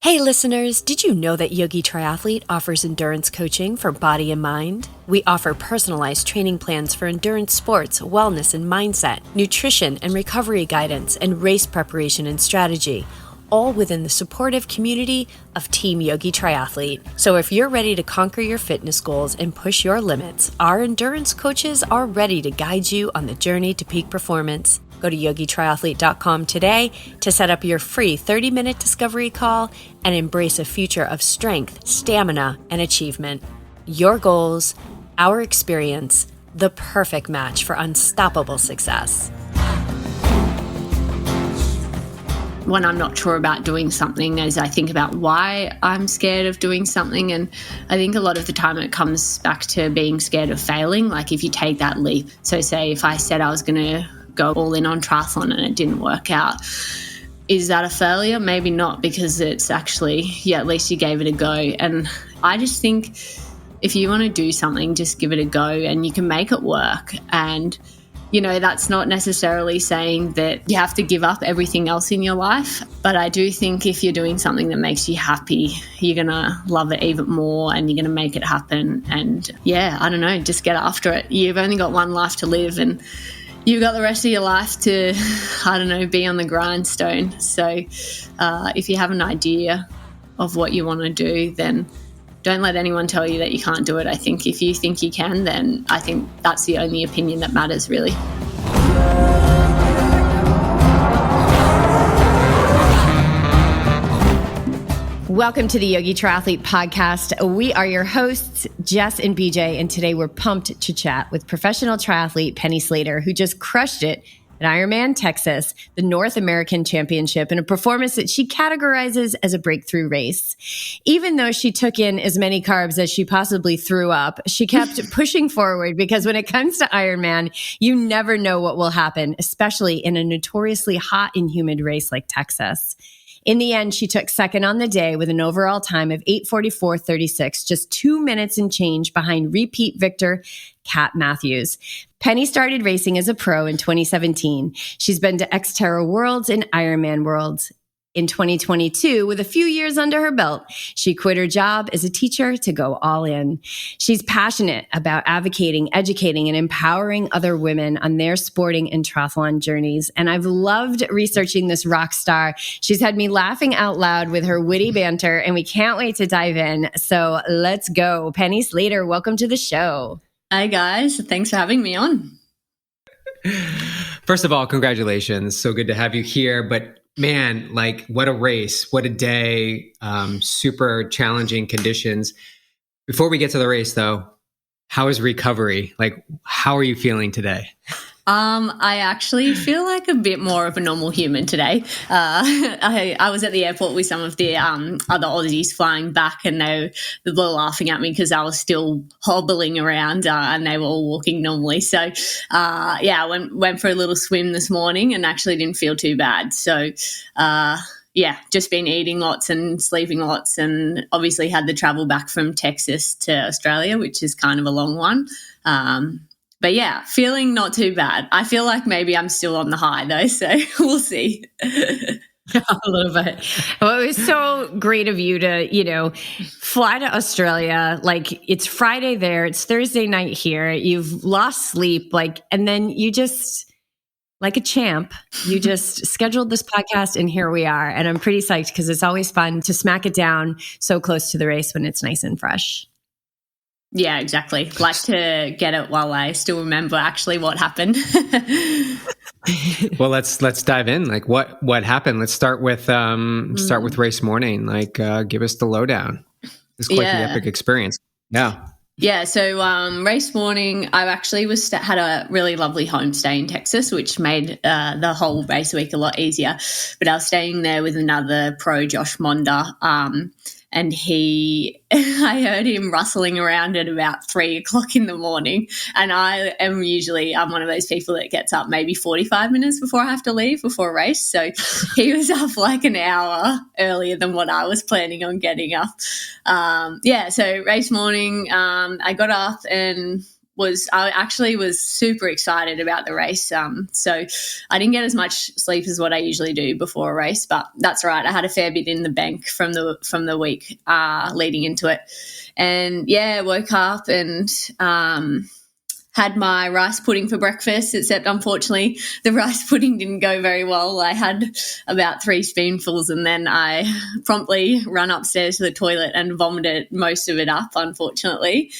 Hey listeners, did you know that YogiTriathlete offers endurance coaching for body and mind? We offer personalized training plans for endurance sports, wellness and mindset, nutrition and recovery guidance, and race preparation and strategy, all within the supportive community of Team YogiTriathlete. So if you're ready to conquer your fitness goals and push your limits, our endurance coaches are ready to guide you on the journey to peak performance. Go to YogiTriathlete.com today to set up your free 30-minute discovery call and embrace a future of strength, stamina, and achievement. Your goals, our experience, the perfect match for unstoppable success. When I'm not sure about doing something, as I think about why I'm scared of doing something, and I think a lot of the time it comes back to being scared of failing. Like if you take that leap, so say if I said I was going to go all in on triathlon and it didn't work out, is that a failure? Maybe not, because it's actually, at least you gave it a go. And I just think if you want to do something, just give it a go and you can make it work. And that's not necessarily saying that you have to give up everything else in your life. But I do think if you're doing something that makes you happy, you're going to love it even more and you're going to make it happen. And I don't know, just get after it. You've only got one life to live and you've got the rest of your life to, be on the grindstone. So if you have an idea of what you want to do, then don't let anyone tell you that you can't do it. I think if you think you can, then I think that's the only opinion that matters, really. Welcome to the Yogi Triathlete podcast. We are your hosts, Jess and BJ, and today we're pumped to chat with professional triathlete Penny Slater, who just crushed it at IRONMAN Texas, the North American Championship, in a performance that she categorizes as a breakthrough race. Even though she took in as many carbs as she possibly threw up, she kept pushing forward, because when it comes to Ironman, you never know what will happen, especially in a notoriously hot and humid race like Texas. In the end, she took second on the day with an overall time of 8:44.36, just 2 minutes and change behind repeat victor Kat Matthews. Penny started racing as a pro in 2017. She's been to Xterra Worlds and Ironman Worlds. In 2022, with a few years under her belt, she quit her job as a teacher to go all in. She's passionate about advocating, educating, and empowering other women on their sporting and triathlon journeys. And I've loved researching this rock star. She's had me laughing out loud with her witty banter, and we can't wait to dive in. So let's go. Penny Slater, welcome to the show. Hi, guys. Thanks for having me on. First of all, congratulations. So good to have you here. But man, what a race, what a day, super challenging conditions. Before we get to the race though, how is recovery? How are you feeling today? I actually feel like a bit more of a normal human today. I was at the airport with some of the other Aussies flying back, and they were laughing at me because I was still hobbling around and they were all walking normally. So, I went for a little swim this morning and actually didn't feel too bad. So, just been eating lots and sleeping lots, and obviously had the travel back from Texas to Australia, which is kind of a long one. But feeling not too bad. I feel like maybe I'm still on the high though, so we'll see. A little bit. Well, it was so great of you to, fly to Australia. It's Friday there, it's Thursday night here. You've lost sleep, and then you just, like a champ, you just scheduled this podcast, and here we are. And I'm pretty psyched because it's always fun to smack it down so close to the race when it's nice and fresh. Yeah, exactly. Like to get it while I still remember actually what happened. Well, let's dive in. What happened? Let's start with race morning. Give us the lowdown. It's quite the epic experience. Yeah. Yeah. So race morning, I actually had a really lovely homestay in Texas, which made the whole race week a lot easier. But I was staying there with another pro, Josh Monda. And I heard him rustling around at about 3:00 in the morning. And I'm one of those people that gets up maybe 45 minutes before I have to leave before a race. So he was up an hour earlier than what I was planning on getting up. So race morning, I got up and I actually was super excited about the race. So I didn't get as much sleep as what I usually do before a race, but that's all right. I had a fair bit in the bank from the week leading into it. And yeah, woke up and had my rice pudding for breakfast, except unfortunately the rice pudding didn't go very well. I had about 3 spoonfuls and then I promptly ran upstairs to the toilet and vomited most of it up, unfortunately,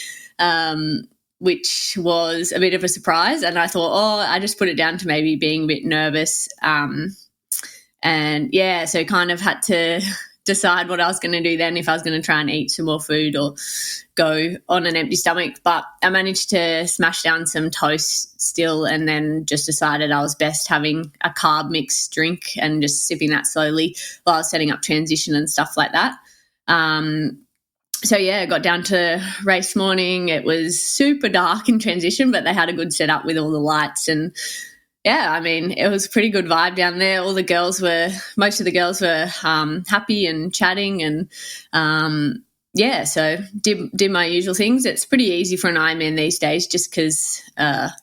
which was a bit of a surprise. And I thought, I just put it down to maybe being a bit nervous. And yeah, so kind of had to decide what I was going to do then, if I was going to try and eat some more food or go on an empty stomach. But I managed to smash down some toast still and then just decided I was best having a carb mixed drink and just sipping that slowly while I was setting up transition and stuff like that. So, yeah, I got down to race morning. It was super dark in transition, but they had a good setup with all the lights and yeah, I mean, it was a pretty good vibe down there. Most of the girls were happy and chatting and, yeah, so did my usual things. It's pretty easy for an Ironman these days just because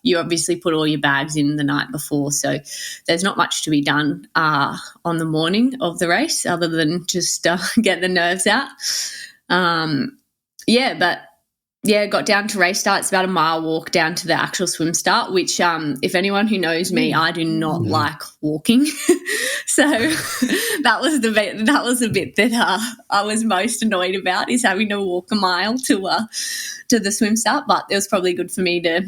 you obviously put all your bags in the night before. So there's not much to be done on the morning of the race other than just get the nerves out. Got down to race start. It's about a mile walk down to the actual swim start, which if anyone who knows me, I do not like walking. So that was the bit that I was most annoyed about, is having to walk a mile to the swim start. But it was probably good for me to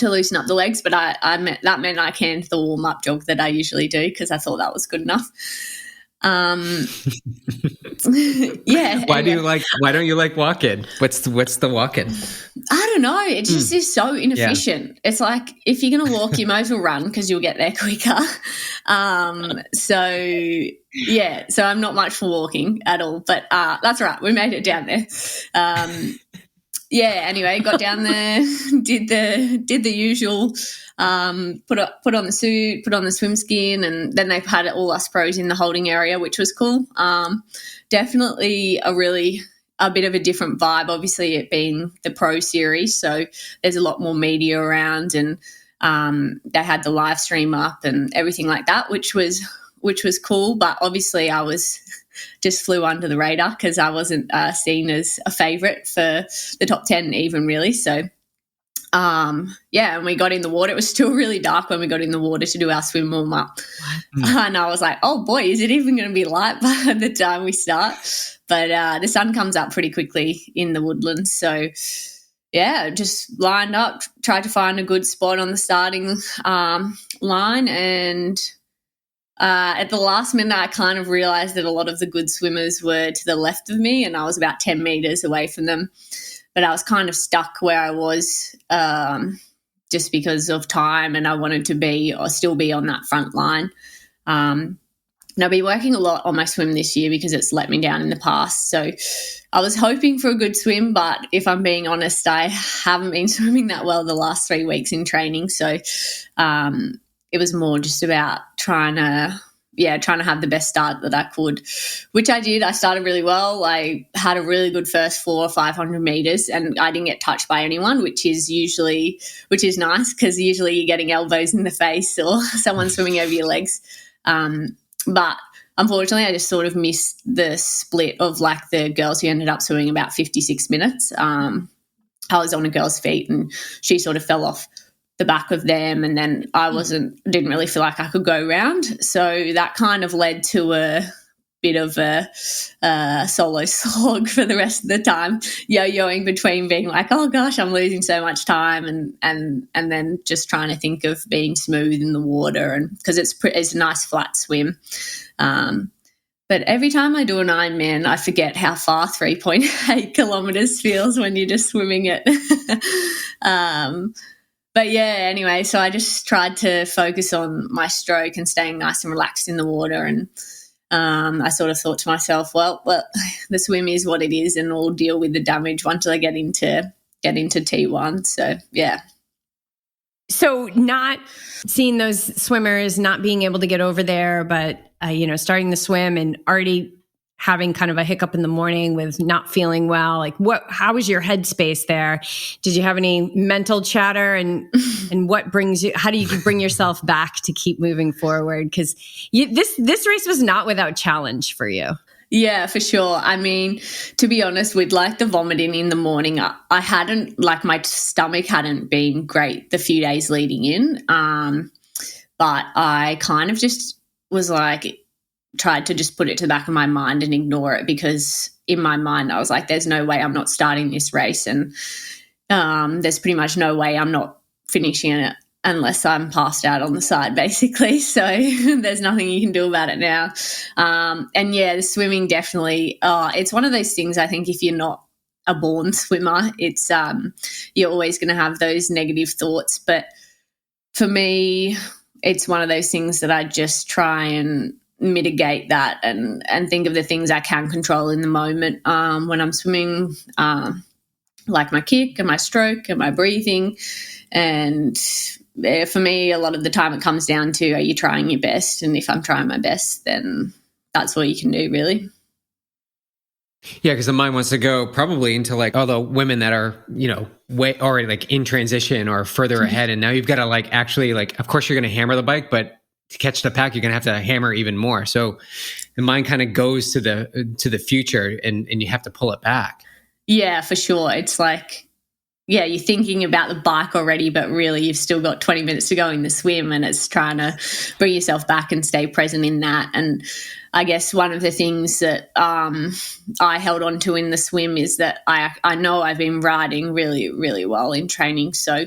loosen up the legs. But that meant I canned the warm up jog that I usually do because I thought that was good enough. Yeah. Why don't you like walking? What's the walking? I don't know. It just is so inefficient. Yeah. It's like, if you're going to walk, you might as well run because you'll get there quicker. So I'm not much for walking at all, but that's all right. We made it down there. Anyway, got down there, did the usual, put on the suit, put on the swim skin, and then they had all us pros in the holding area, which was cool. Definitely a bit of a different vibe, obviously it being the pro series, so there's a lot more media around, and they had the live stream up and everything like that, which was cool. But obviously I just flew under the radar because I wasn't seen as a favourite for the top 10 even, really. So, and we got in the water. It was still really dark when we got in the water to do our swim warm-up. And I was like, oh, boy, is it even going to be light by the time we start? But the sun comes up pretty quickly in the woodlands. So, yeah, just lined up, tried to find a good spot on the starting line, and at the last minute, I kind of realised that a lot of the good swimmers were to the left of me and I was about 10 metres away from them. But I was kind of stuck where I was just because of time, and I wanted to still be on that front line. And I've been working a lot on my swim this year because it's let me down in the past. So I was hoping for a good swim, but if I'm being honest, I haven't been swimming that well the last 3 weeks in training. So it was more just about trying to have the best start that I could, which I did. I started really well. I had a really good first 400 or 500 meters, and I didn't get touched by anyone, which is nice because usually you're getting elbows in the face or someone swimming over your legs. But unfortunately, I just sort of missed the split of like the girls who ended up swimming about 56 minutes. I was on a girl's feet and she sort of fell off the back of them, and then didn't really feel like I could go round. So that kind of led to a bit of a solo slog for the rest of the time, yo-yoing between being like, oh gosh, I'm losing so much time, and then just trying to think of being smooth in the water, and because it's a nice flat swim. But every time I do an Ironman, I forget how far 3.8 kilometers feels when you're just swimming it. But yeah, anyway, so I just tried to focus on my stroke and staying nice and relaxed in the water. And I sort of thought to myself, well, the swim is what it is, and we'll deal with the damage once I get into T1. So, yeah. So not seeing those swimmers, not being able to get over there, but, starting the swim and already having kind of a hiccup in the morning with not feeling well, like how was your headspace there? Did you have any mental chatter, and how do you bring yourself back to keep moving forward? Because this race was not without challenge for you. Yeah, for sure. I mean, to be honest, with like the vomiting in the morning, I hadn't, like, my stomach hadn't been great the few days leading in. But I kind of just was like, tried to just put it to the back of my mind and ignore it, because in my mind I was like, there's no way I'm not starting this race, and there's pretty much no way I'm not finishing it unless I'm passed out on the side, basically. So there's nothing you can do about it now. And yeah, the swimming definitely, it's one of those things, I think if you're not a born swimmer, it's you're always going to have those negative thoughts. But for me, it's one of those things that I just try and mitigate that and think of the things I can control in the moment when I'm swimming, like my kick and my stroke and my breathing. And for me, a lot of the time it comes down to, are you trying your best? And if I'm trying my best, then that's all you can do, really. Yeah, because the mind wants to go probably into like all the women that are, way already like in transition or further ahead. And now you've got to like actually like, of course you're going to hammer the bike, but to catch the pack, you're going to have to hammer even more. So the mind kind of goes to the future and you have to pull it back. Yeah, for sure. It's like, yeah, you're thinking about the bike already, but really you've still got 20 minutes to go in the swim, and it's trying to bring yourself back and stay present in that. And I guess one of the things that I held on to in the swim is that I know I've been riding really, really well in training. So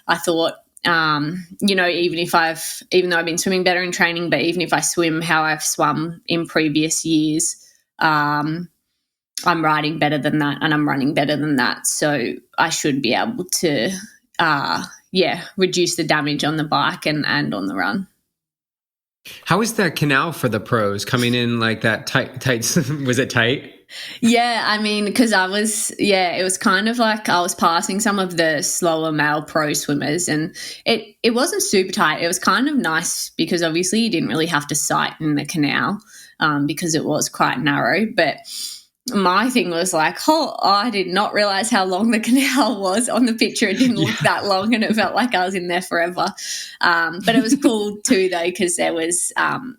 I thought, even though I've been swimming better in training, but even if I swim how I've swum in previous years, I'm riding better than that and I'm running better than that. So I should be able to, reduce the damage on the bike and on the run. How is that canal for the pros coming in like that tight? Was it tight? Yeah, I mean, because it was kind of like I was passing some of the slower male pro swimmers, and it wasn't super tight. It was kind of nice because obviously you didn't really have to sight in the canal because it was quite narrow. But my thing was like, I did not realize how long the canal was. On the picture it didn't look that long, and it felt like I was in there forever. But it was cool too though, because there was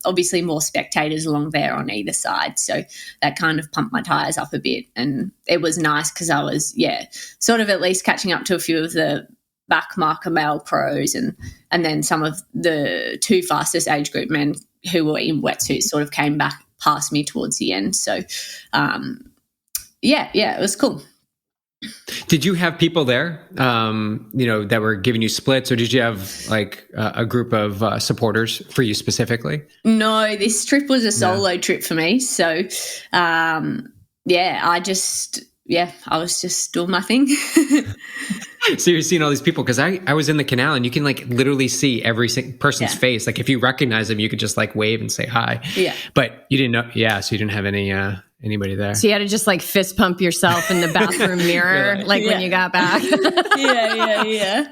obviously more spectators along there on either side, so that kind of pumped my tires up a bit. And it was nice because I was sort of at least catching up to a few of the back marker male pros, and then some of the two fastest age group men who were in wetsuits sort of came back past me towards the end. So it was cool. Did you have people there that were giving you splits, or did you have like a group of supporters for you specifically? No, this trip was a solo trip for me. So I was just doing my thing. So you're seeing all these people, because I was in the canal and you can like literally see every person's face. Like if you recognize them, you could just like wave and say hi. Yeah. But you didn't know. Yeah. So you didn't have anybody there. So you had to just like fist pump yourself in the bathroom mirror, when you got back. Yeah.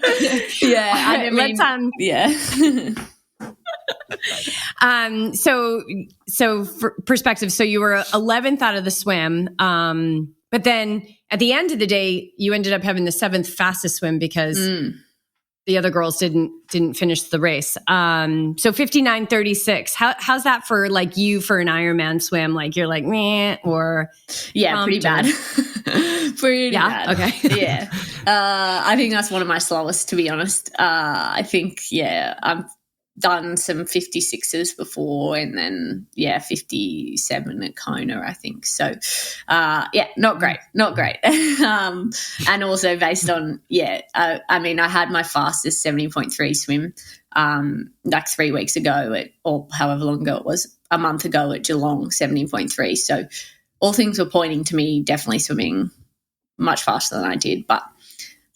So for perspective, so you were 11th out of the swim. But then at the end of the day, you ended up having the 7th fastest swim because the other girls didn't finish the race. So 59:36. How's that for like you for an Ironman swim? Like you're like meh or pretty bad. Pretty bad. Okay. Yeah. I think that's one of my slowest, to be honest. I think I've done some 56s before, and then 57 at Kona, I think. So not great. And also based on I had my fastest 70.3 swim like 3 weeks ago or however long ago it was, a month ago at Geelong, 70.3. So all things were pointing to me definitely swimming much faster than I did, but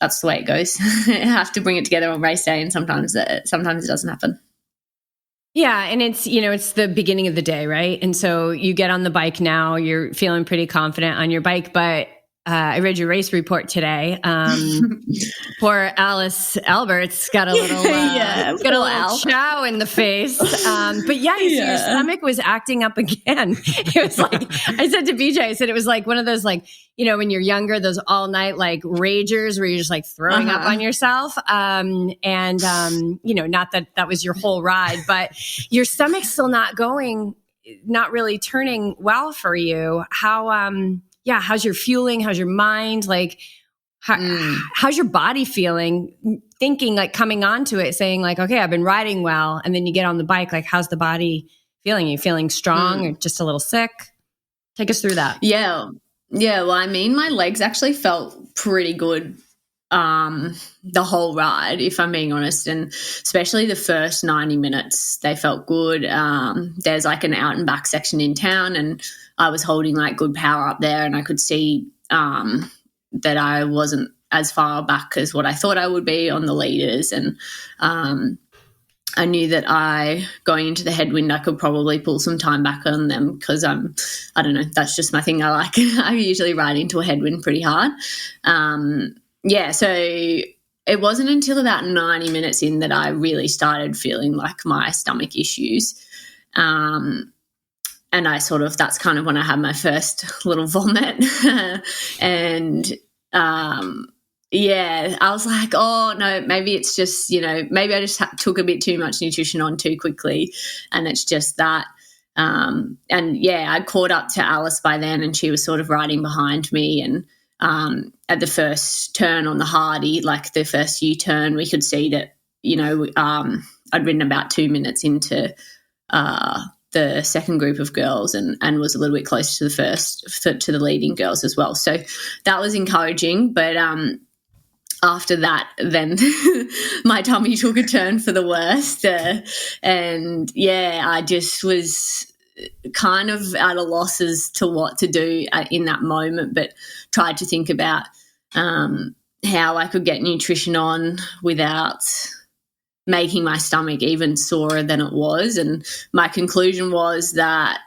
that's the way it goes. You have to bring it together on race day, and sometimes it doesn't happen. Yeah. And it's, it's the beginning of the day, right? And so you get on the bike now, you're feeling pretty confident on your bike, but I read your race report today. Poor Alice Alberts got a little, chow in the face. But your stomach was acting up again. It was like, I said to BJ, I said it was like one of those, like, when you're younger, those all night like ragers where you're just like throwing up on yourself. Not that was your whole ride, but your stomach's still not really turning well for you. How's your fueling? How's your mind? Like, how's your body feeling? Thinking, like, coming onto it, saying like, okay, I've been riding well. And then you get on the bike. Like, how's the body feeling? Are you feeling strong or just a little sick? Take us through that. Yeah. Well, I mean, my legs actually felt pretty good the whole ride, if I'm being honest, and especially the first 90 minutes, they felt good. There's like an out and back section in town, and I was holding like good power up there, and I could see that I wasn't as far back as what I thought I would be on the leaders, and I knew that going into the headwind, I could probably pull some time back on them because I don't know, that's just my thing. I usually ride into a headwind pretty hard. So it wasn't until about 90 minutes in that I really started feeling like my stomach issues. And that's kind of when I had my first little vomit. And, I was like, oh, no, maybe it's just, maybe I just took a bit too much nutrition on too quickly, and it's just that. I caught up to Alice by then, and she was sort of riding behind me, and at the first turn on the Hardy, like the first U-turn, we could see that, I'd ridden about 2 minutes into the second group of girls and was a little bit closer to the leading girls as well. So that was encouraging. But after that, then my tummy took a turn for the worst. I just was kind of at a loss as to what to do in that moment, but tried to think about how I could get nutrition on without making my stomach even sorer than it was. And my conclusion was that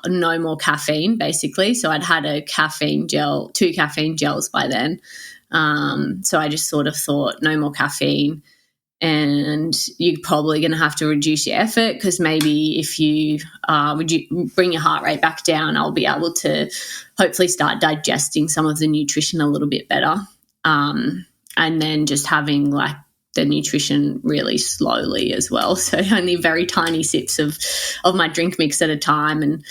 no more caffeine, basically. So I'd had two caffeine gels by then. So I just sort of thought no more caffeine, and you're probably going to have to reduce your effort, because maybe if you bring your heart rate back down, I'll be able to hopefully start digesting some of the nutrition a little bit better. And then just having like the nutrition really slowly as well. So only very tiny sips of my drink mix at a time. And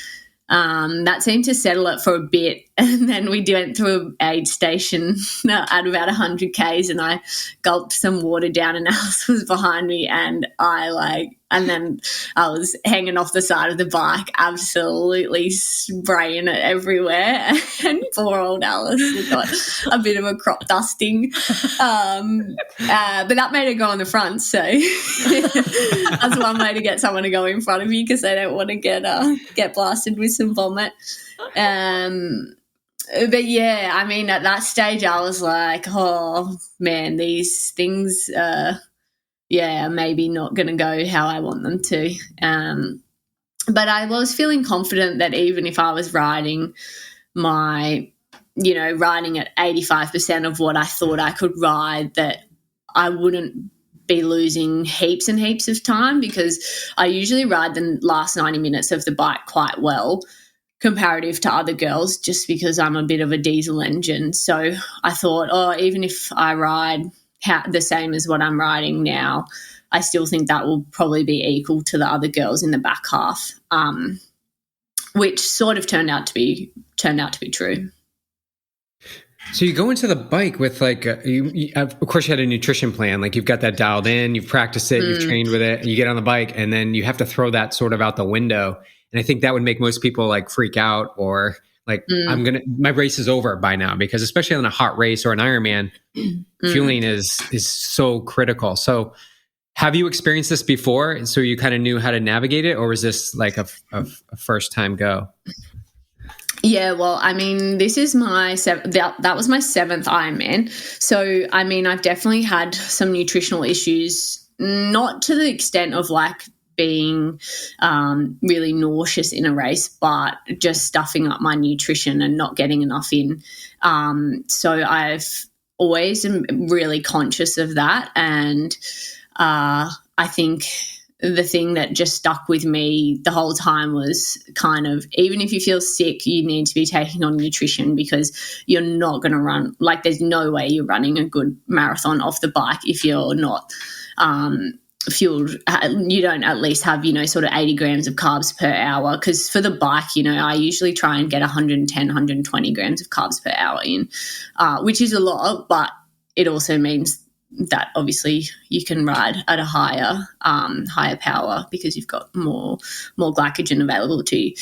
that seemed to settle it for a bit. And then we went through an aid station at about 100 Ks, and I gulped some water down, and Alice was behind me, and then I was hanging off the side of the bike, absolutely spraying it everywhere. And poor old Alice got a bit of a crop dusting. But that made her go on the front. So that's one way to get someone to go in front of you, because they don't want to get blasted with some vomit. But yeah, I mean, at that stage I was like, oh man, these things maybe not going to go how I want them to. But I was feeling confident that even if I was riding at 85% of what I thought I could ride, that I wouldn't be losing heaps and heaps of time, because I usually ride the last 90 minutes of the bike quite well comparative to other girls, just because I'm a bit of a diesel engine. So I thought, even if I ride the same as what I'm riding now, I still think that will probably be equal to the other girls in the back half, which sort of turned out to be true. So you go into the bike with of course you had a nutrition plan, like you've got that dialed in, you've practiced it, you've trained with it, and you get on the bike, and then you have to throw that sort of out the window. And I think that would make most people like freak out, or like, my race is over by now, because especially on a hot race or an Ironman, fueling is so critical. So have you experienced this before? So you kind of knew how to navigate it, or was this like a first time go? Yeah, well, I mean, this is that was my 7th Ironman. So, I mean, I've definitely had some nutritional issues, not to the extent of like being really nauseous in a race, but just stuffing up my nutrition and not getting enough in. So I've always am really conscious of that. And I think the thing that just stuck with me the whole time was kind of, even if you feel sick, you need to be taking on nutrition, because you're not going to run, like there's no way you're running a good marathon off the bike if you're not fueled, you don't at least have, sort of 80 grams of carbs per hour. Because for the bike, I usually try and get 110, 120 grams of carbs per hour in, which is a lot, but it also means that obviously you can ride at a higher power because you've got more glycogen available to you.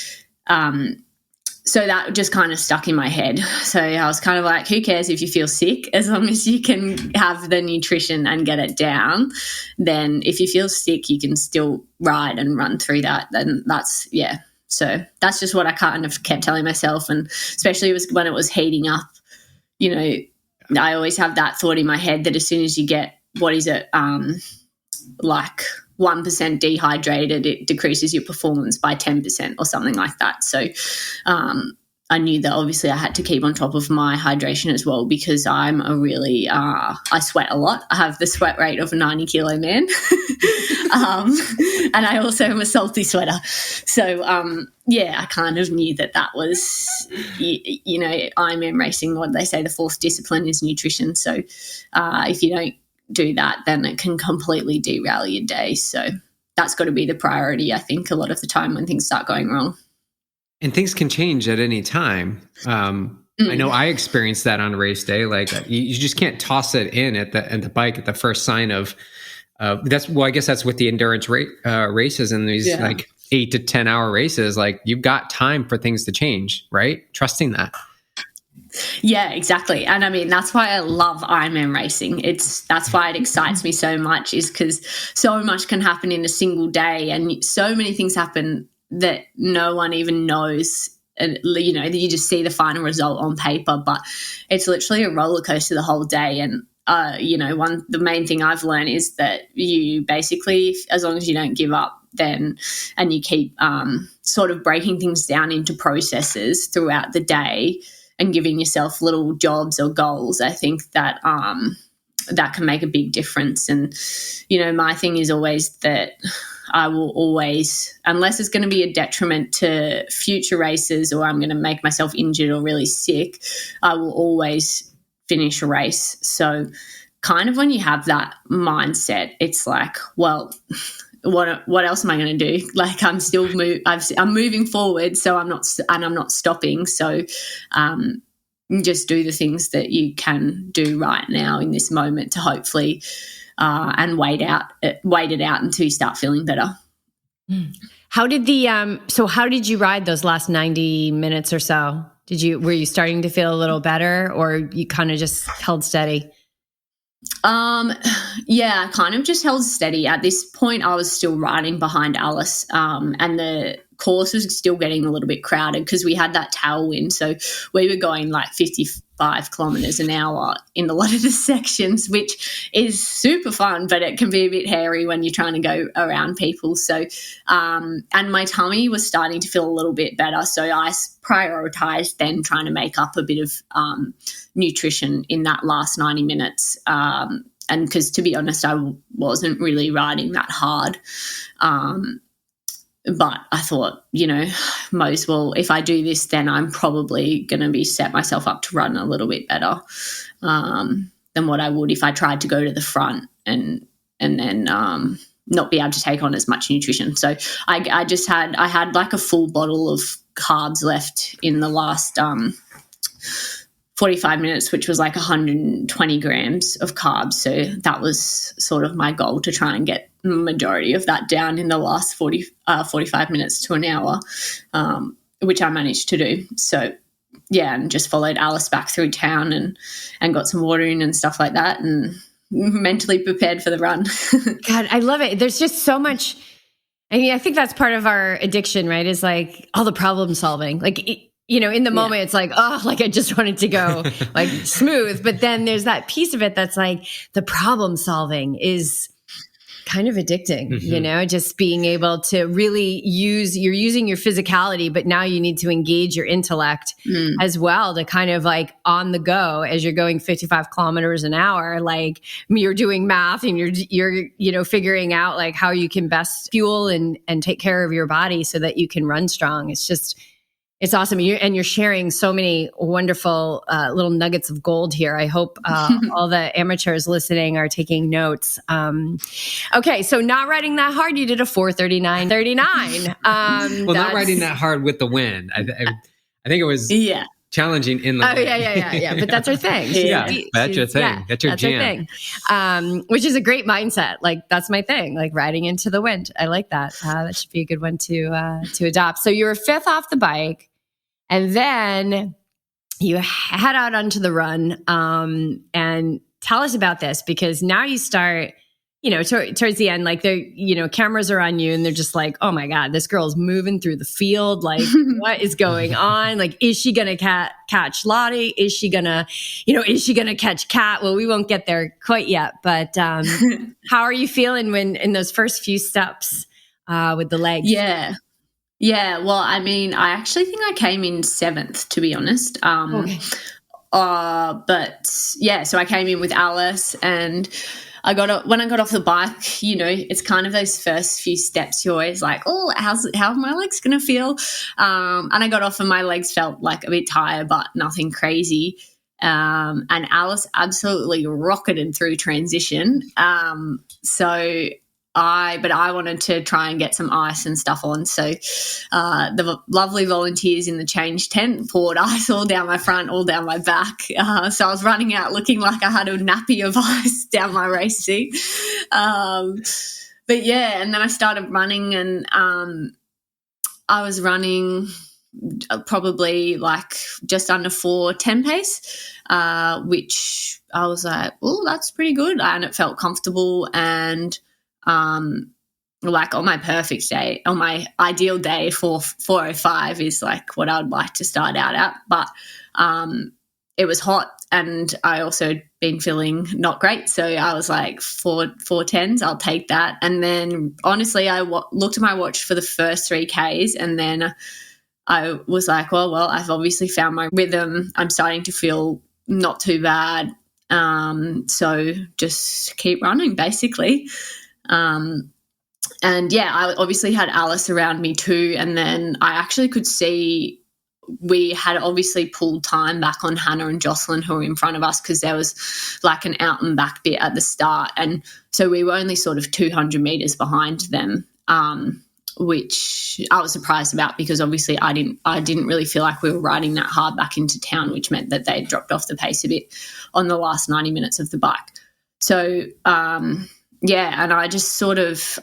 So that just kind of stuck in my head. So I was kind of like, who cares if you feel sick, as long as you can have the nutrition and get it down. Then if you feel sick, you can still ride and run through that. Then that's, yeah. So that's just what I kind of kept telling myself. And especially when it was heating up, I always have that thought in my head that as soon as you get, like 1% dehydrated, it decreases your performance by 10% or something like that. So I knew that obviously I had to keep on top of my hydration as well, because I'm a really, I sweat a lot. I have the sweat rate of a 90 kilo man. And I also am a salty sweater. So, I kind of knew that was, Ironman racing, what they say, the fourth discipline is nutrition. So if you don't do that, then it can completely derail your day. So that's got to be the priority, I think, a lot of the time when things start going wrong. And things can change at any time. I know I experienced that on race day. Like you just can't toss it in at the bike at the first sign of I guess that's with the endurance races and these like 8 to 10 hour races. Like you've got time for things to change, right? Trusting that. Yeah, exactly. And I mean, that's why I love Ironman racing. That's why it excites me so much, is because so much can happen in a single day, and so many things happen that no one even knows. And, you just see the final result on paper, but it's literally a roller coaster the whole day. And, the main thing I've learned is that you basically, as long as you don't give up, and you keep sort of breaking things down into processes throughout the day and giving yourself little jobs or goals, I think that that can make a big difference. And, my thing is always that I will always, unless it's going to be a detriment to future races or I'm going to make myself injured or really sick, I will always finish a race. So kind of when you have that mindset, it's like, well, what else am I going to do? Like I'm still I'm moving forward, so I'm not stopping. So just do the things that you can do right now in this moment to hopefully and wait it out until you start feeling better. How did how did you ride those last 90 minutes or so? Were you starting to feel a little better, or you kind of just held steady? I kind of just held steady. At this point, I was still riding behind Alice, and the course was still getting a little bit crowded because we had that tailwind. So we were going like 55 kilometers an hour in a lot of the sections, which is super fun, but it can be a bit hairy when you're trying to go around people. So, and my tummy was starting to feel a little bit better. So I prioritized then trying to make up a bit of, nutrition in that last 90 minutes. And because to be honest, I wasn't really riding that hard. But I thought, if I do this, then I'm probably going to set myself up to run a little bit better than what I would if I tried to go to the front and then not be able to take on as much nutrition. So I had like a full bottle of carbs left in the last 45 minutes, which was like 120 grams of carbs. So that was sort of my goal, to try and get the majority of that down in the last 45 minutes to an hour, which I managed to do. So, and just followed Alice back through town and got some water in and stuff like that, and mentally prepared for the run. God, I love it. There's just so much. I mean, I think that's part of our addiction, right? Is like all the problem solving. Like, in the moment, it's like, oh, like I just wanted to go like smooth. But then there's that piece of it that's like the problem solving is kind of addicting, Mm-hmm. just being able to really you're using your physicality, but now you need to engage your intellect as well to kind of like on the go as you're going 55 kilometers an hour, like you're doing math and you're figuring out like how you can best fuel and take care of your body so that you can run strong. It's awesome. You're sharing so many wonderful little nuggets of gold here. I hope all the amateurs listening are taking notes. Okay, so not riding that hard, you did a 4:39:39. Well, not riding that hard with the wind. I think it was challenging in the wind. Yeah. But that's her thing. That's your thing. Yeah, that's your jam. Her thing. Which is a great mindset. Like that's my thing. Like riding into the wind. I like that. That should be a good one to adopt. So you were 5th off the bike, and then you head out onto the run. And tell us about this, because now you start. Towards the end, like cameras are on you and they're just like, oh my God, this girl's moving through the field. Like, what is going on? Like, is she going to catch Lottie? Is she going to catch Kat? Well, we won't get there quite yet, but how are you feeling when in those first few steps with the legs? Yeah. Well, I mean, I actually think I came in 7th, to be honest. Okay. But yeah, so I came in with Alice, and when I got off the bike, it's kind of those first few steps. You're always like, oh, how are my legs going to feel? And I got off and my legs felt like a bit tired, but nothing crazy. And Alice absolutely rocketed through transition. But I wanted to try and get some ice and stuff on. So the lovely volunteers in the change tent poured ice all down my front, all down my back. So I was running out looking like I had a nappy of ice down my race suit. But yeah, and then I started running, and I was running probably like just under 4:10 pace, which I was like, oh, that's pretty good. And it felt comfortable, and like on my perfect day, on my ideal day, 4:05 is like what I'd like to start out at. But it was hot, and I also been feeling not great, so I was like 4:10s, I'll take that. And then honestly, I looked at my watch for the first 3Ks, and then I was like, well, I've obviously found my rhythm. I'm starting to feel not too bad, so just keep running, basically. And yeah, I obviously had Alice around me too. And then I actually could see we had obviously pulled time back on Hannah and Jocelyn, who were in front of us, because there was like an out and back bit at the start. And so we were only sort of 200 meters behind them, which I was surprised about, because obviously I didn't really feel like we were riding that hard back into town, which meant that they dropped off the pace a bit on the last 90 minutes of the bike. So, yeah, and I just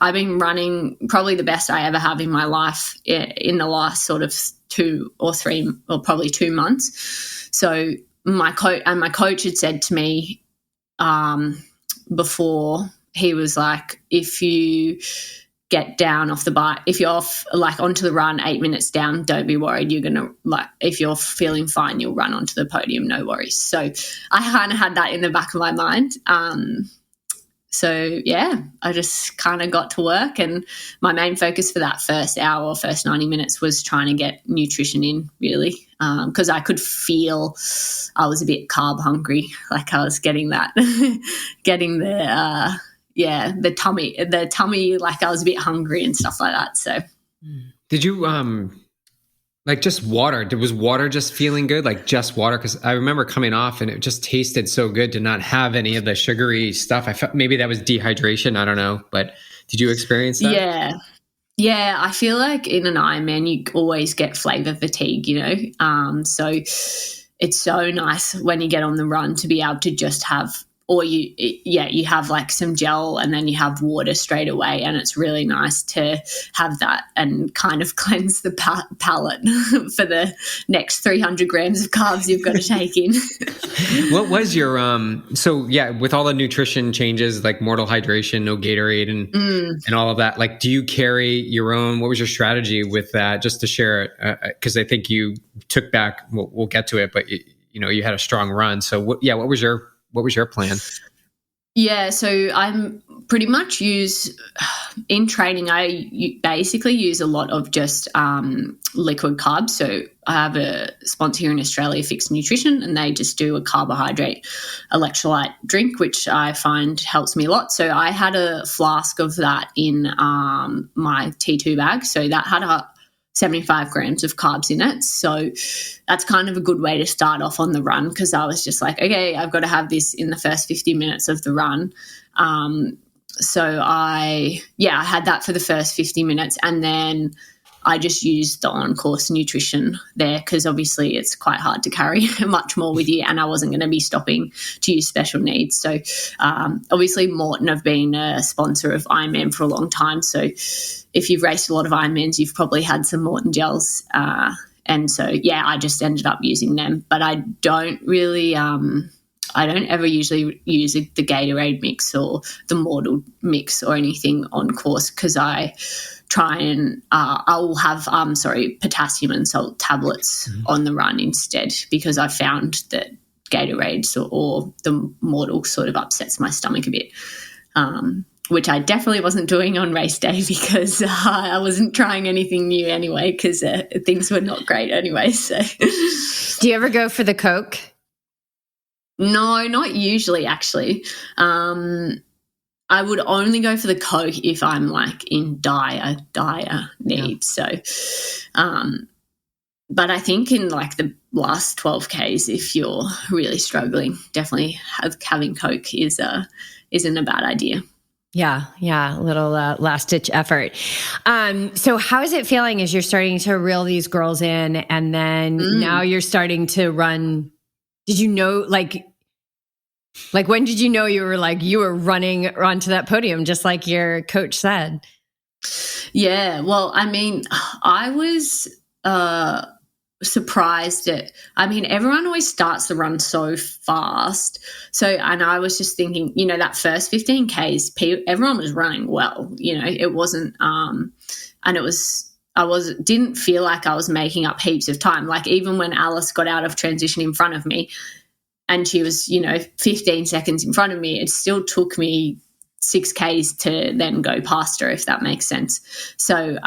I've been running probably the best I ever have in my life in the last sort of 2 or 3 or probably 2 months. So my coach had said to me before, he was like, if you get down off the bike, if you're off like onto the run 8 minutes down, don't be worried. You're going to if you're feeling fine, you'll run onto the podium, no worries. So I kind of had that in the back of my mind. So, yeah, I just kind of got to work, and my main focus for that first 90 minutes was trying to get nutrition in, really, because I could feel I was a bit carb hungry, like I was getting the tummy, like I was a bit hungry and stuff like that. So did you like just water? Was water just feeling good? Like just water? Because I remember coming off and it just tasted so good to not have any of the sugary stuff. I felt maybe that was dehydration. I don't know. But did you experience that? Yeah. I feel like in an Ironman you always get flavor fatigue, so it's so nice when you get on the run to be able to just have, or you have like some gel and then you have water straight away, and it's really nice to have that and kind of cleanse the palate for the next 300 grams of carbs you've got to take in. What was your so yeah, with all the nutrition changes, like mortal hydration, no Gatorade and all of that, like do you carry your own? What was your strategy with that, just to share it? Because I think you took back, we'll get to it, but you had a strong run. So what was your plan? Yeah, so I'm pretty much in training, I basically use a lot of just liquid carbs. So I have a sponsor here in Australia, Fixed Nutrition, and they just do a carbohydrate electrolyte drink, which I find helps me a lot. So I had a flask of that in my T2 bag. So that had 75 grams of carbs in it. So that's kind of a good way to start off on the run, because I was just like, okay, I've got to have this in the first 50 minutes of the run. So I had that for the first 50 minutes, and then I just used the on-course nutrition there, because obviously it's quite hard to carry much more with you, and I wasn't going to be stopping to use special needs. So obviously Morton have been a sponsor of Ironman for a long time. So if you've raced a lot of Ironmans, you've probably had some Morton gels. And so, I just ended up using them. But I don't really I don't ever usually use the Gatorade mix or the Mortal mix or anything on course, because I try and I'll have potassium and salt tablets on the run instead, because I found that Gatorades or the Mortal sort of upsets my stomach a bit, which I definitely wasn't doing on race day, because I wasn't trying anything new anyway, because things were not great anyway. So, do you ever go for the Coke? No, not usually, actually. I would only go for the Coke if I'm like in dire need. Yeah. So, but I think in like the last 12Ks, if you're really struggling, definitely having Coke isn't a bad idea. Yeah. A little last-ditch effort. So how is it feeling as you're starting to reel these girls in, and then now you're starting to run? Did you know, like when did you know you were running onto that podium, just like your coach said? Yeah, well, I mean, I was surprised everyone always starts the run so fast. So, and I was just thinking, that first 15Ks, everyone was running well. It wasn't, and it was, didn't feel like I was making up heaps of time. Like even when Alice got out of transition in front of me, and she was, 15 seconds in front of me, it still took me 6Ks to then go past her, if that makes sense. So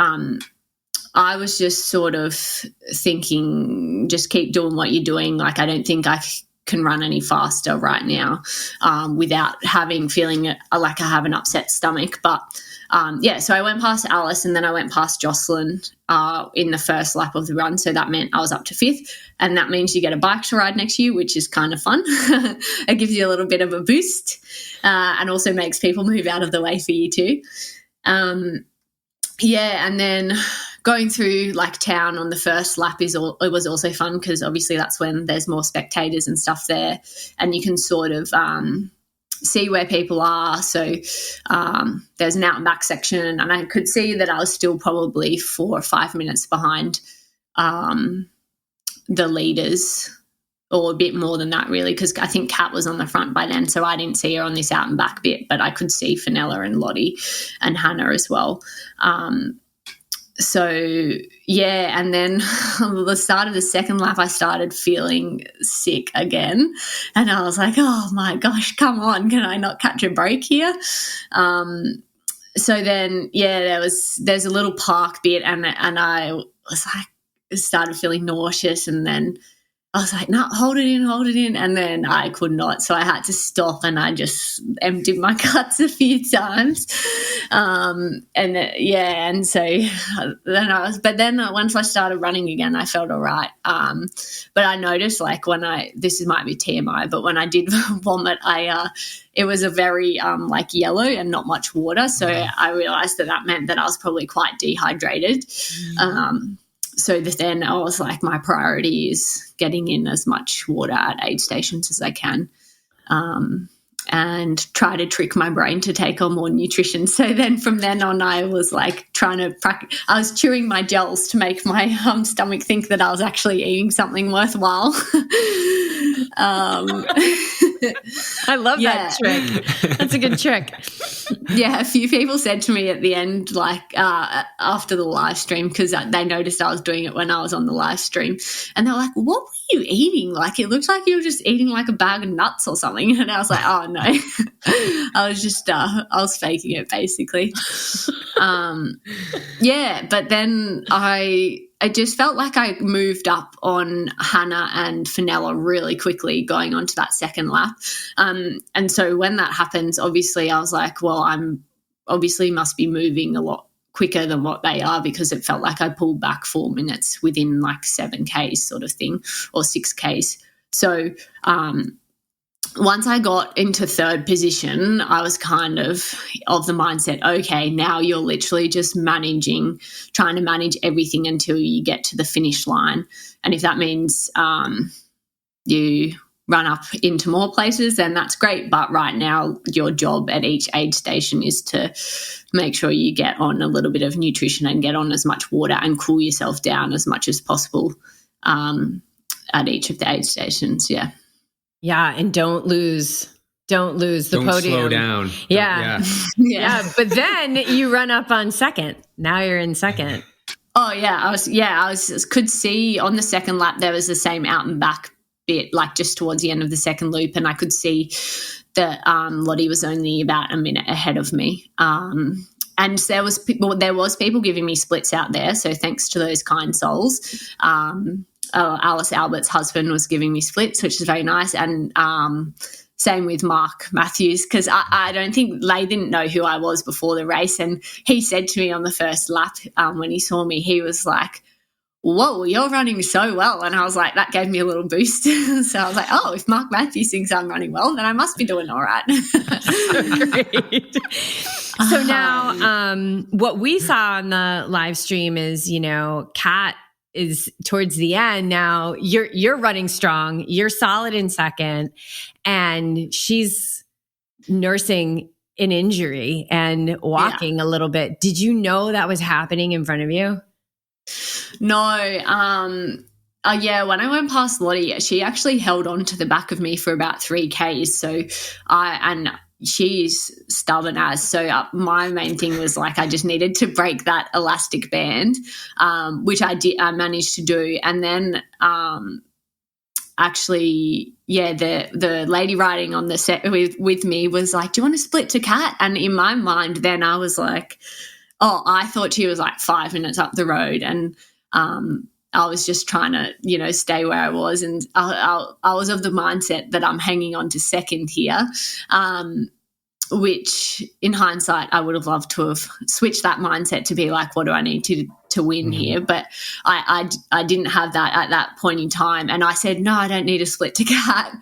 I was just sort of thinking, just keep doing what you're doing. Like, I don't think I can run any faster right now without feeling like I have an upset stomach. But so I went past Alice, and then I went past Jocelyn in the first lap of the run. So that meant I was up to 5th, and that means you get a bike to ride next to you, which is kind of fun. It gives you a little bit of a boost, and also makes people move out of the way for you too. And then going through like town on the first lap it was also fun, because obviously that's when there's more spectators and stuff there, and you can sort of see where people are. So there's an out and back section, and I could see that I was still probably 4 or 5 minutes behind the leaders, or a bit more than that really, because I think Kat was on the front by then, so I didn't see her on this out and back bit, but I could see Fenella and Lottie and Hannah as well. And then at the start of the second lap, I started feeling sick again, and I was like, oh my gosh, come on, can I not catch a break here? So then, there's a little park bit, and I was like, started feeling nauseous, and then I was like, no, hold it in. And then I could not. So I had to stop, and I just emptied my guts a few times. And so then once I started running again, I felt all right. But I noticed like this might be TMI, but when I did vomit, it was a very like yellow and not much water. So I realized that meant that I was probably quite dehydrated. So then I was like, my priority is getting in as much water at aid stations as I can, and try to trick my brain to take on more nutrition. So then from then on, I was like trying to practice. I was chewing my gels to make my stomach think that I was actually eating something worthwhile. I love that trick. That's a good trick. Yeah, a few people said to me at the end, like after the live stream, because they noticed I was doing it when I was on the live stream, and they're like, what were you eating? Like, it looked like you were just eating like a bag of nuts or something. And I was like, oh, no. I was just I was faking it, basically. Yeah, but then I just felt like I moved up on Hannah and Fenella really quickly going on to that second lap. And so when that happens, obviously I was like, well, I'm obviously must be moving a lot quicker than what they are, because it felt like I pulled back 4 minutes within like 7Ks sort of thing, or 6Ks. So once I got into third position, I was kind of the mindset, okay, now you're literally just trying to manage everything until you get to the finish line. And if that means you run up into more places, then that's great. But right now, your job at each aid station is to make sure you get on a little bit of nutrition and get on as much water and cool yourself down as much as possible at each of the aid stations. Yeah. Yeah, and don't lose the podium. Don't slow down. Yeah. Yeah. But then you run up on second. Now you're in second. Oh yeah, I could see on the second lap there was the same out and back bit, like just towards the end of the second loop, and I could see that Lottie was only about a minute ahead of me. And there was people giving me splits out there, so thanks to those kind souls. Alice Albert's husband was giving me splits, which is very nice. And same with Mark Matthews, because I don't think they didn't know who I was before the race. And he said to me on the first lap when he saw me, he was like, whoa, you're running so well. And I was like, that gave me a little boost. So I was like, oh, if Mark Matthews thinks I'm running well, then I must be doing all right. So great. So now what we saw on the live stream is, Kat is towards the end. Now you're running strong, you're solid in second, and she's nursing an injury and walking a little bit. Did you know that was happening in front of you? No. Yeah, when I went past Lottie, she actually held on to the back of me for about 3Ks. So she's stubborn as. So my main thing was like I just needed to break that elastic band, which I managed to do. And then actually, the lady riding on the set with me was like, do you want to split to Kat? And in my mind then I was like, oh, I thought she was like 5 minutes up the road, and I was just trying to, stay where I was. And I was of the mindset that I'm hanging on to second here, which in hindsight, I would have loved to have switched that mindset to be like, what do I need to win here? But I didn't have that at that point in time. And I said, no, I don't need a split to Kat.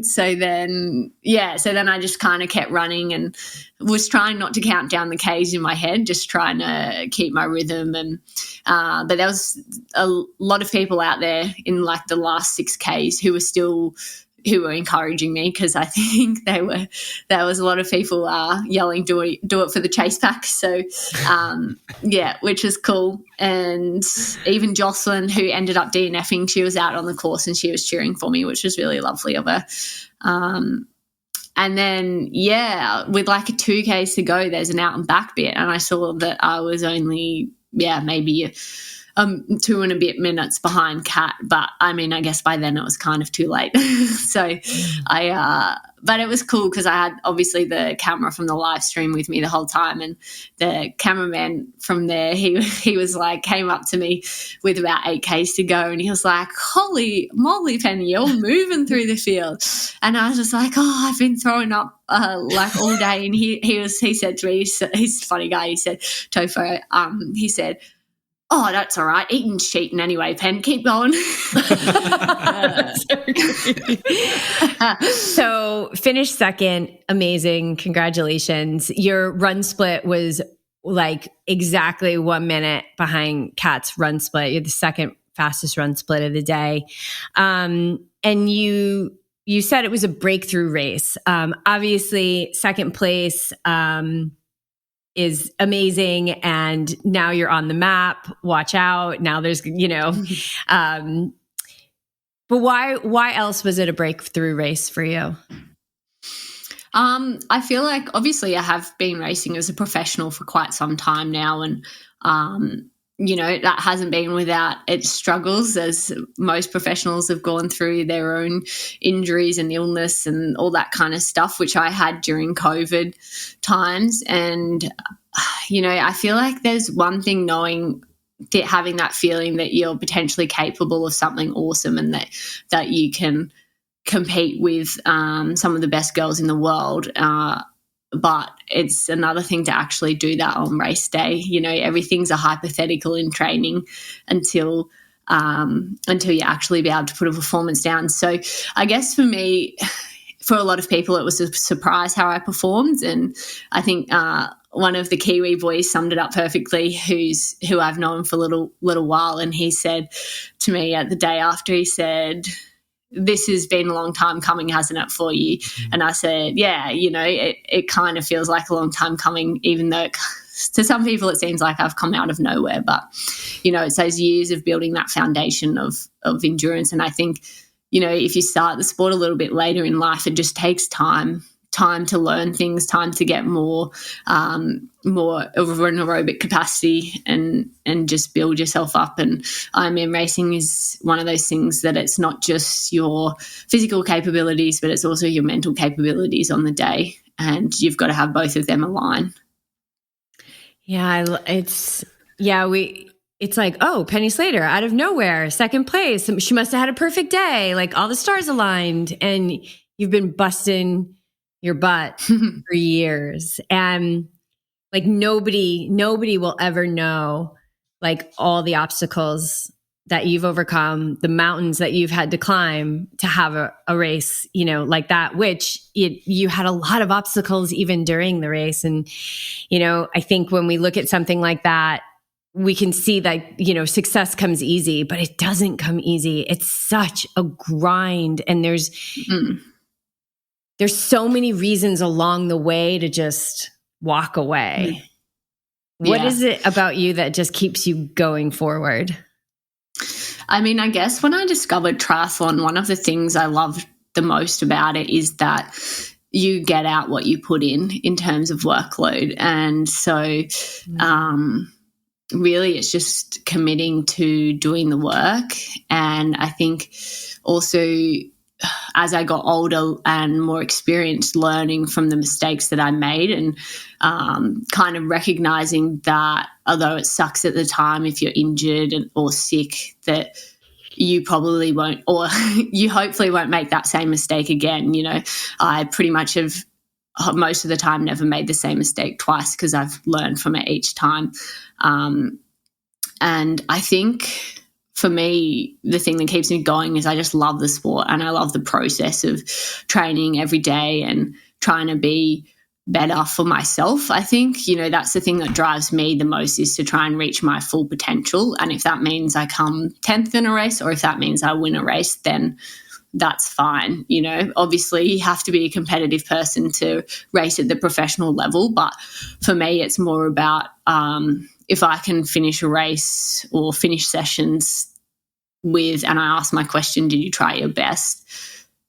So then I just kind of kept running and was trying not to count down the Ks in my head, just trying to keep my rhythm. And but there was a lot of people out there in like the last 6Ks who were encouraging me, because I think there was a lot of people yelling, do it for the chase pack. So, which was cool. And even Jocelyn, who ended up DNFing, she was out on the course and she was cheering for me, which was really lovely of her. And then, with like 2Ks to go, there's an out and back bit, and I saw that I was only, maybe 2 and a bit minutes behind Kat, but I mean, I guess by then it was kind of too late. So but it was cool because I had obviously the camera from the live stream with me the whole time, and the cameraman from there, he was like, came up to me with about 8Ks to go, and he was like, holy moly, Penny, you're moving through the field. And I was just like, oh, I've been throwing up like all day. And he said to me, he's a funny guy, he said, Tofo, he said, oh, that's all right. Eating's cheating anyway, Pen. Keep going. So finished second. Amazing. Congratulations. Your run split was like exactly 1 minute behind Kat's run split. You're the second fastest run split of the day. And you said it was a breakthrough race. Obviously, second place is amazing, and now you're on the map. Watch out. Now there's, but why else was it a breakthrough race for you? I feel like obviously I have been racing as a professional for quite some time now, and that hasn't been without its struggles, as most professionals have gone through their own injuries and illness and all that kind of stuff, which I had during COVID times. And, I feel like there's one thing knowing that, having that feeling that you're potentially capable of something awesome and that you can compete with some of the best girls in the world. But it's another thing to actually do that on race day. Everything's a hypothetical in training until you actually be able to put a performance down. So I guess for me, for a lot of people, it was a surprise how I performed. And I think one of the Kiwi boys summed it up perfectly, who I've known for a little while. And he said to me at the day after, he said, "This has been a long time coming, hasn't it, for you?" And I said, yeah, it kind of feels like a long time coming, even though to some people it seems like I've come out of nowhere. But, it's those years of building that foundation of endurance. And I think, if you start the sport a little bit later in life, it just takes time to learn things, time to get more of an aerobic capacity and just build yourself up. And Ironman racing is one of those things that it's not just your physical capabilities, but it's also your mental capabilities on the day. And you've got to have both of them align. Yeah, it's like, oh, Penny Slater out of nowhere, second place. She must have had a perfect day. Like all the stars aligned, and you've been busting your butt for years. And like nobody will ever know like all the obstacles that you've overcome, the mountains that you've had to climb to have a race, like that, which you had a lot of obstacles even during the race. And, I think when we look at something like that, we can see that, success comes easy, but it doesn't come easy. It's such a grind. And there's so many reasons along the way to just walk away. What is it about you that just keeps you going forward? I mean, I guess when I discovered triathlon, one of the things I loved the most about it is that you get out what you put in terms of workload. And so really it's just committing to doing the work. And I think also as I got older and more experienced, learning from the mistakes that I made and kind of recognizing that although it sucks at the time if you're injured or sick, that you probably won't, or you hopefully won't make that same mistake again. I pretty much have most of the time never made the same mistake twice because I've learned from it each time. And I think for me, the thing that keeps me going is I just love the sport and I love the process of training every day and trying to be better for myself. I think, that's the thing that drives me the most, is to try and reach my full potential. And if that means I come 10th in a race or if that means I win a race, then that's fine. Obviously you have to be a competitive person to race at the professional level. But for me, it's more about if I can finish a race or finish sessions and I ask my question, did you try your best?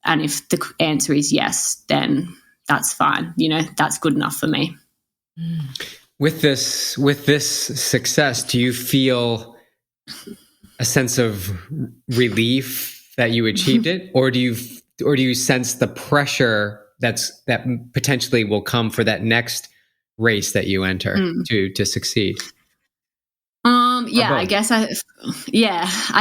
And if the answer is yes, then that's fine. That's good enough for me. With this success, do you feel a sense of relief that you achieved it, or do you sense the pressure that potentially will come for that next race that you enter to succeed? I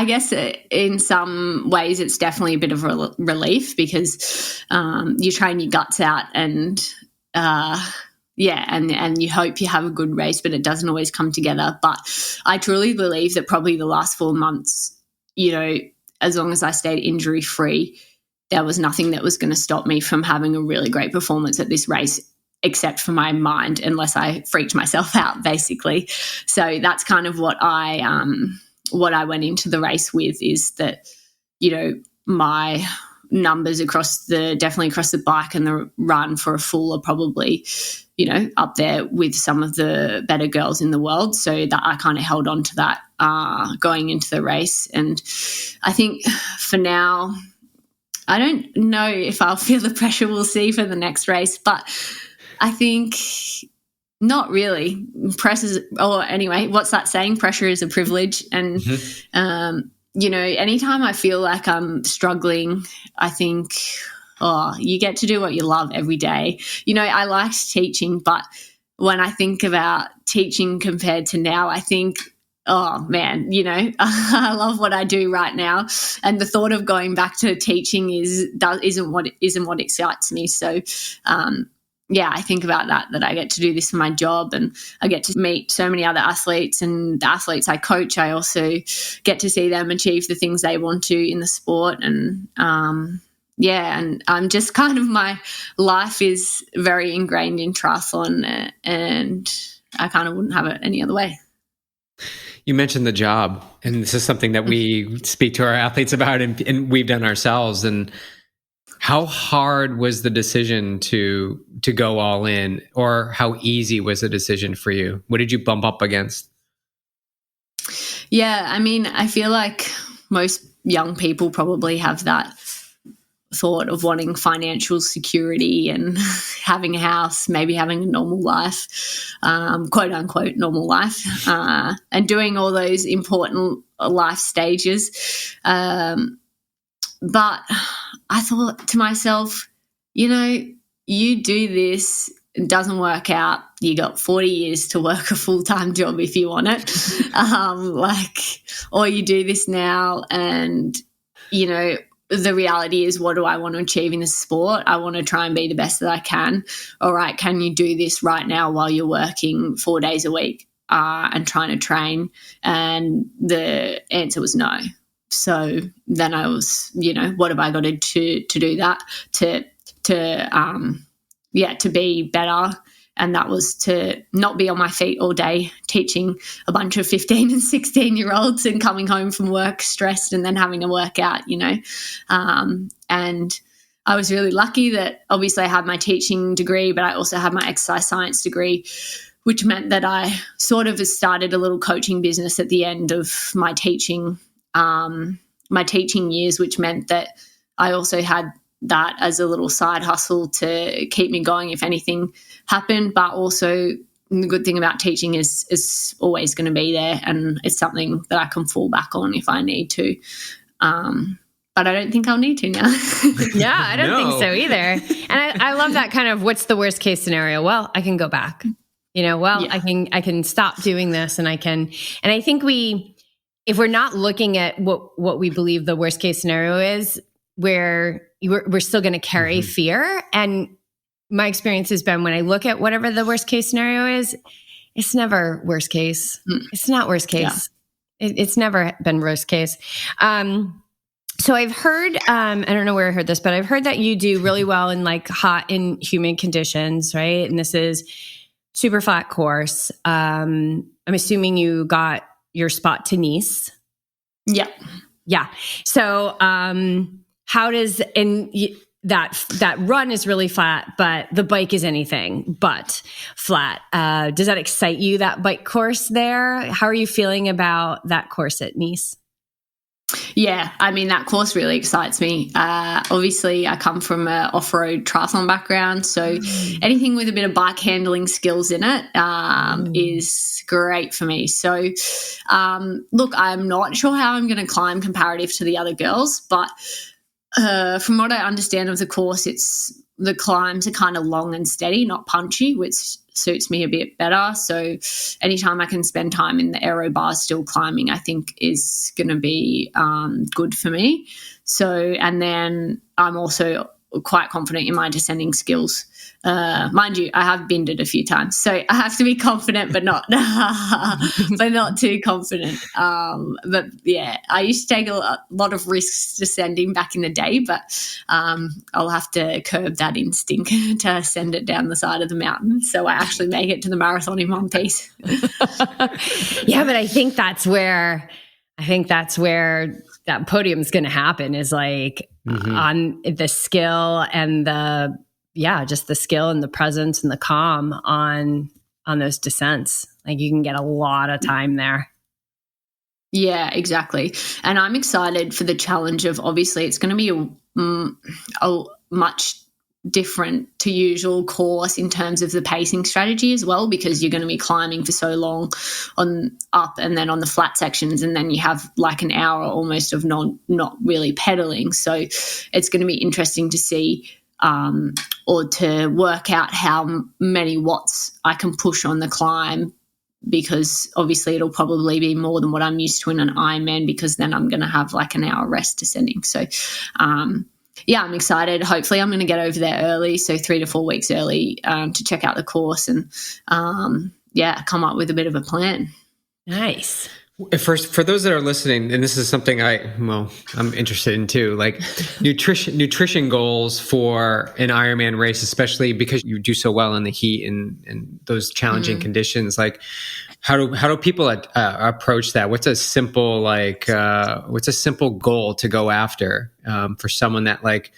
guess in some ways it's definitely a bit of relief because you train your guts out and you hope you have a good race, but it doesn't always come together. But I truly believe that probably the last 4 months, as long as I stayed injury free, there was nothing that was going to stop me from having a really great performance at this race, except for my mind, unless I freaked myself out, basically. So that's kind of what I went into the race with, is that, my numbers definitely across the bike and the run for a full are probably, up there with some of the better girls in the world. So that I kind of held on to that going into the race. And I think for now, I don't know if I'll feel the pressure we'll see for the next race, but I think Not really. Anyway, what's that saying? Pressure is a privilege. And, anytime I feel like I'm struggling, I think, you get to do what you love every day. I liked teaching, but when I think about teaching compared to now, I think, oh man, I love what I do right now, and the thought of going back to teaching isn't what excites me. So, I think about that I get to do this for my job, and I get to meet so many other athletes, and the athletes I coach, I also get to see them achieve the things they want to in the sport, and and I'm just kind of, my life is very ingrained in triathlon, and I kind of wouldn't have it any other way. You mentioned the job, and this is something that we speak to our athletes about, and we've done ourselves. And how hard was the decision to go all in, or how easy was the decision for you? What did you bump up against? Yeah, I mean, I feel like most young people probably have that thought of wanting financial security and having a house, maybe having a normal life, quote unquote normal life, and doing all those important life stages. But I thought to myself, you do this, it doesn't work out, you got 40 years to work a full-time job if you want it. Or you do this now, and, the reality is, what do I want to achieve in the sport? I want to try and be the best that I can. All right, can you do this right now while you're working 4 days a week and trying to train? And the answer was no. So then I was, what have I got to do that to be better? And that was to not be on my feet all day teaching a bunch of 15 and 16-year-olds and coming home from work stressed and then having to work out, And I was really lucky that obviously I had my teaching degree, but I also had my exercise science degree, which meant that I sort of started a little coaching business at the end of my teaching years, which meant that I also had that as a little side hustle to keep me going if anything happened. But also the good thing about teaching is always going to be there, and it's something that I can fall back on if I need to. But I don't think I'll need to now. Yeah, I don't think so either. And I love that kind of, what's the worst case scenario? Well, I can go back. I can stop doing this, and I think if we're not looking at what we believe the worst case scenario is, where we're still going to carry fear. And my experience has been, when I look at whatever the worst case scenario is, it's never worst case. It's not worst case. Yeah. It's never been worst case. So I've heard, I don't know where I heard this, but I've heard that you do really well in hot and humid conditions, right? And this is super flat course. I'm assuming you got your spot to Nice. Yeah. Yeah. So, how does, that run is really flat, but the bike is anything but flat. Does that excite you, that bike course there? How are you feeling about that course at Nice? Yeah, I mean, that course really excites me. Obviously, I come from an off-road triathlon background, so anything with a bit of bike handling skills in it is great for me. So, look, I'm not sure how I'm going to climb comparative to the other girls, but from what I understand of the course, the climbs are kind of long and steady, not punchy, which suits me a bit better. So anytime I can spend time in the aero bars still climbing, I think is going to be good for me. So, and then I'm also quite confident in my descending skills. Mind you, I have binned it a few times, so I have to be confident, but not too confident. But yeah, I used to take a lot of risks descending back in the day, but I'll have to curb that instinct to send it down the side of the mountain, so I actually make it to the marathon in one piece. Yeah, but I think that's where that podium is going to happen, is on the skill and just the skill and the presence and the calm on those descents. You can get a lot of time there. Yeah, exactly. And I'm excited for the challenge of, obviously it's going to be a much different to usual course in terms of the pacing strategy as well, because you're going to be climbing for so long on up and then on the flat sections, and then you have like an hour almost of not really pedaling. So it's going to be interesting to see or to work out how many watts I can push on the climb, because obviously it'll probably be more than what I'm used to in an Ironman, because then I'm going to have like an hour rest descending. So yeah, I'm excited. Hopefully I'm going to get over there early, so 3 to 4 weeks early, to check out the course and come up with a bit of a plan. Nice. First, for those that are listening, and this is something I'm interested in too, like nutrition goals for an Ironman race, especially because you do so well in the heat and those challenging conditions. Like, how do people approach that? What's a simple goal to go after for someone that like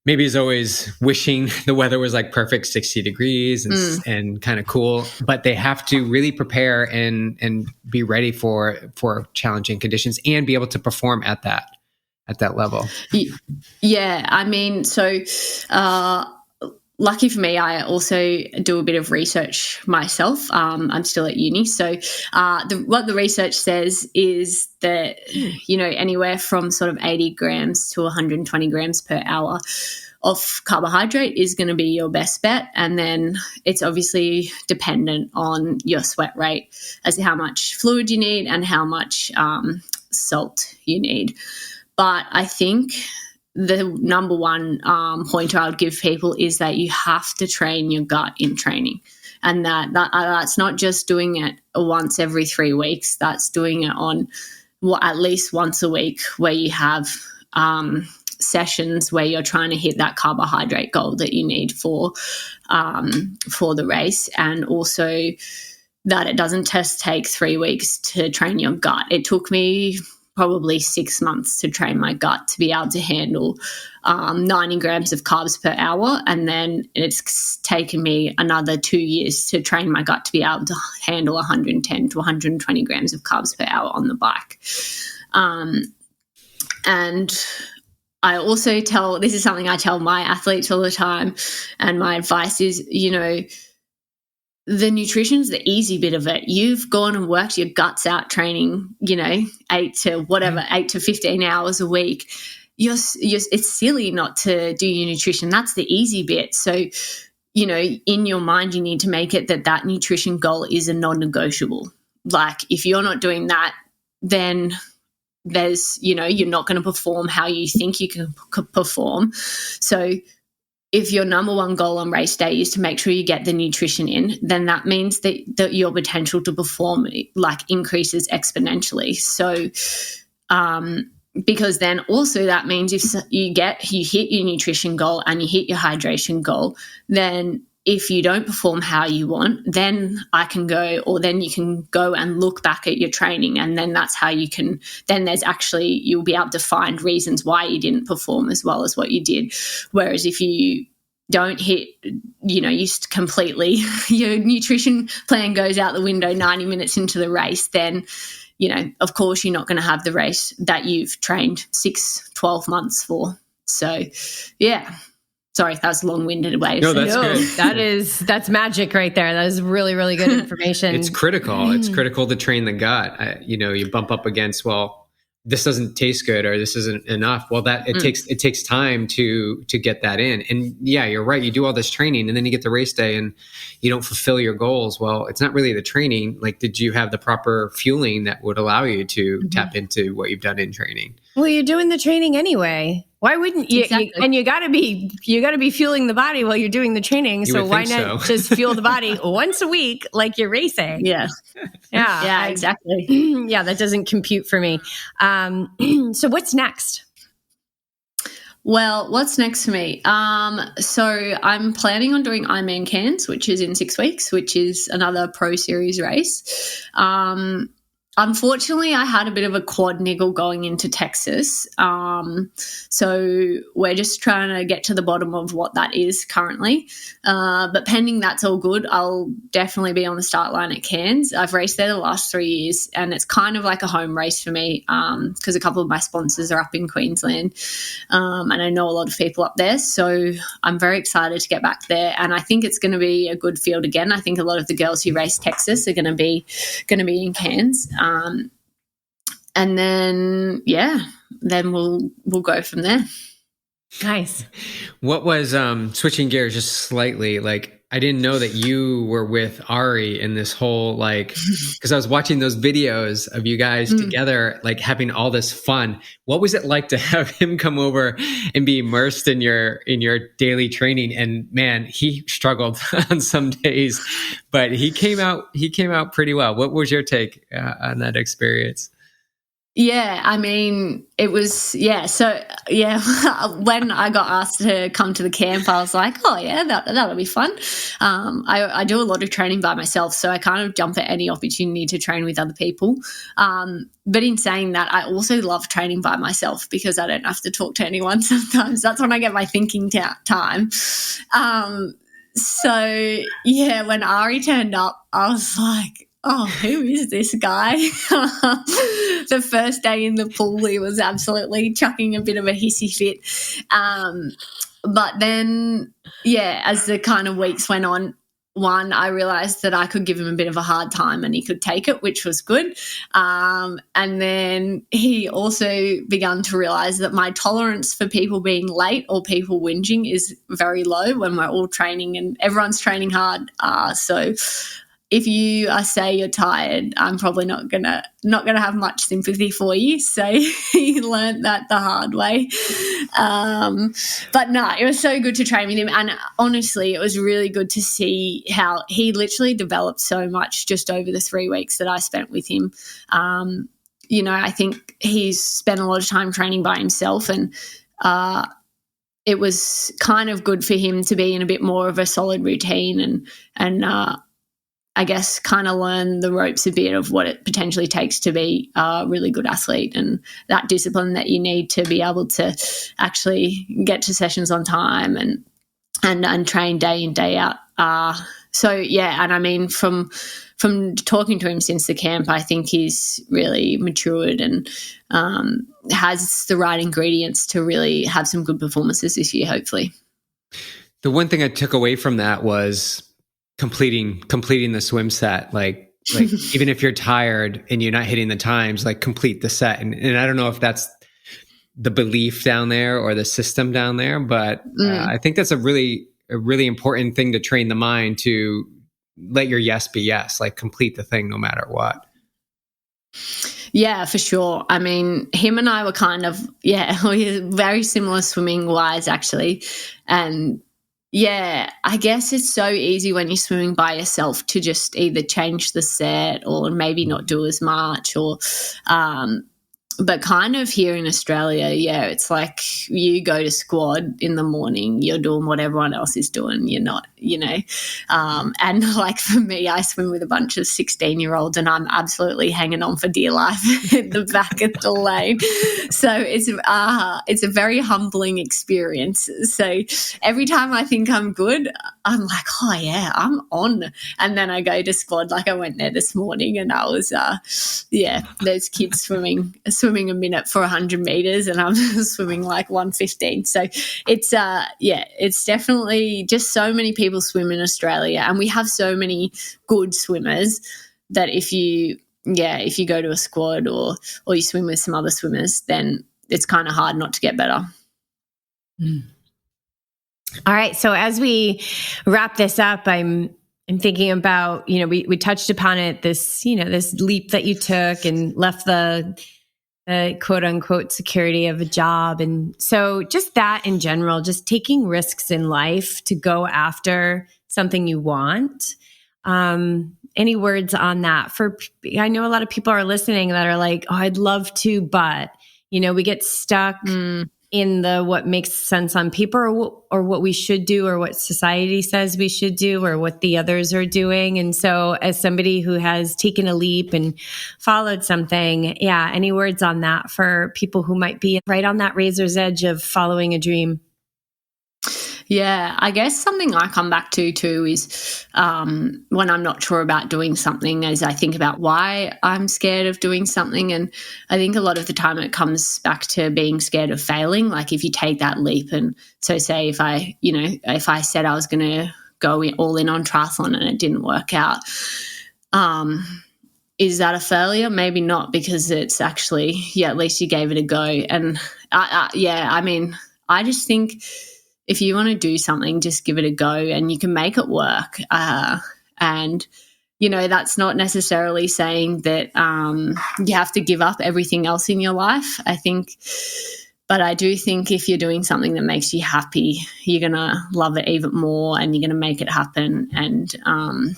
maybe is always wishing the weather was like perfect 60 degrees and kind of cool, but they have to really prepare and be ready for challenging conditions and be able to perform at that level? Yeah, I mean, so lucky for me, I also do a bit of research myself. I'm still at uni. So what the research says is that, anywhere from sort of 80 grams to 120 grams per hour of carbohydrate is going to be your best bet. And then it's obviously dependent on your sweat rate as to how much fluid you need and how much salt you need. But I think the number one pointer I would give people is that you have to train your gut in training, and that's not just doing it once every 3 weeks. That's doing it on at least once a week, where you have sessions where you're trying to hit that carbohydrate goal that you need for the race, and also that it doesn't just take 3 weeks to train your gut. It took me probably 6 months to train my gut to be able to handle 90 grams of carbs per hour. And then it's taken me another 2 years to train my gut to be able to handle 110 to 120 grams of carbs per hour on the bike. And I also this is something I tell my athletes all the time, and my advice is, the nutrition's the easy bit of it. You've gone and worked your guts out training, 8 to 15 hours a week. It's silly not to do your nutrition. That's the easy bit. So, in your mind, you need to make it that nutrition goal is a non-negotiable. Like, if you're not doing that, then there's, you're not going to perform how you think you can perform. So if your number one goal on race day is to make sure you get the nutrition in, then that means that your potential to perform increases exponentially. So, because then also that means if you hit your nutrition goal and you hit your hydration goal, then if you don't perform how you want, then then you can go and look back at your training, and then that's how you can, then you'll be able to find reasons why you didn't perform as well as what you did. Whereas if you don't hit, you completely, your nutrition plan goes out the window 90 minutes into the race, then, of course you're not going to have the race that you've trained 12 months for. So, yeah. Sorry, that was a long-winded way. No, that's good. That's magic right there. That is really, really good information. It's critical. It's critical to train the gut. You bump up against, this doesn't taste good or this isn't enough. Well, it takes time to get that in. And yeah, you're right. You do all this training and then you get the race day and you don't fulfill your goals. Well, it's not really the training. Like, did you have the proper fueling that would allow you to tap into what you've done in training? Well, you're doing the training anyway. Why wouldn't you? Exactly. And you got to be fueling the body while you're doing the training. So why not just fuel the body once a week like you're racing? Yeah. Yeah, exactly. Yeah, that doesn't compute for me. So what's next? Well, what's next for me? So I'm planning on doing Ironman Cairns, which is in 6 weeks, which is another Pro Series race. unfortunately, I had a bit of a quad niggle going into Texas. So we're just trying to get to the bottom of what that is currently. But pending that's all good, I'll definitely be on the start line at Cairns. I've raced there the last 3 years, and it's kind of like a home race for me because a couple of my sponsors are up in Queensland, and I know a lot of people up there. So I'm very excited to get back there, and I think it's going to be a good field again. I think a lot of the girls who race Texas are going to be in Cairns. And then, then we'll go from there. Nice. What was, switching gears just slightly, like, I didn't know that you were with Ari in this whole, like, because I was watching those videos of you guys together, like having all this fun. What was it like to have him come over and be immersed in your daily training? And man, he struggled on some days, but he came out pretty well. What was your take on that experience? Yeah, I mean, it was, So, when I got asked to come to the camp, I was like, oh, yeah, that'll be fun. I do a lot of training by myself, so I kind of jump at any opportunity to train with other people. But in saying that, I also love training by myself because I don't have to talk to anyone sometimes. That's when I get my thinking time. So, when Ari turned up, I was like, oh, who is this guy? The first day in the pool, he was absolutely chucking a bit of a hissy fit. But then, as the kind of weeks went on, I realised that I could give him a bit of a hard time and he could take it, which was good. And then he also began to realise that my tolerance for people being late or people whinging is very low when we're all training and everyone's training hard. So if you say you're tired, I'm probably not gonna have much sympathy for you. So he learned that the hard way. But no, it was so good to train with him, and honestly, it was really good to see how he literally developed so much just over the 3 weeks that I spent with him. I think he's spent a lot of time training by himself, and it was kind of good for him to be in a bit more of a solid routine and I guess kind of learn the ropes a bit of what it potentially takes to be a really good athlete and that discipline that you need to be able to actually get to sessions on time and train day in, day out. And I mean, from talking to him since the camp, I think he's really matured and has the right ingredients to really have some good performances this year, hopefully. The one thing I took away from that was completing the swim set, like even if you're tired and you're not hitting the times, like complete the set. And I don't know if that's the belief down there or the system down there, but I think that's a really important thing to train the mind to let your yes be yes, like complete the thing no matter what. Yeah, for sure. I mean, him and I were kind of, we're very similar swimming wise actually. And I guess it's so easy when you're swimming by yourself to just either change the set or maybe not do as much but kind of here in Australia, it's like you go to squad in the morning, you're doing what everyone else is doing. You're not, and like for me, I swim with a bunch of 16-year-olds and I'm absolutely hanging on for dear life at the back of the lane. So it's a very humbling experience. So every time I think I'm good, I'm like, oh yeah, I'm on. And then I go to squad, like I went there this morning and I was, there's kids swimming a minute for 100 meters and I'm swimming like 1:15. So it's definitely just so many people swim in Australia and we have so many good swimmers that if you go to a squad or you swim with some other swimmers, then it's kind of hard not to get better. All right. So as we wrap this up, I'm thinking about, we touched upon it, this leap that you took and left the quote unquote security of a job. And so just that in general, just taking risks in life to go after something you want. Any words on that? I know a lot of people are listening that are like, oh, I'd love to, but we get stuck in the what makes sense on paper or what we should do or what society says we should do or what the others are doing. And so as somebody who has taken a leap and followed something, yeah, any words on that for people who might be right on that razor's edge of following a dream? Yeah, I guess something I come back to too is when I'm not sure about doing something, as I think about why I'm scared of doing something. And I think a lot of the time it comes back to being scared of failing. Like if you take that leap, and so say if I said I was going to go all in on triathlon and it didn't work out, is that a failure? Maybe not, because it's actually, at least you gave it a go. And I just think if you want to do something, just give it a go and you can make it work. And, that's not necessarily saying that you have to give up everything else in your life, I think. But I do think if you're doing something that makes you happy, you're going to love it even more and you're going to make it happen. And, I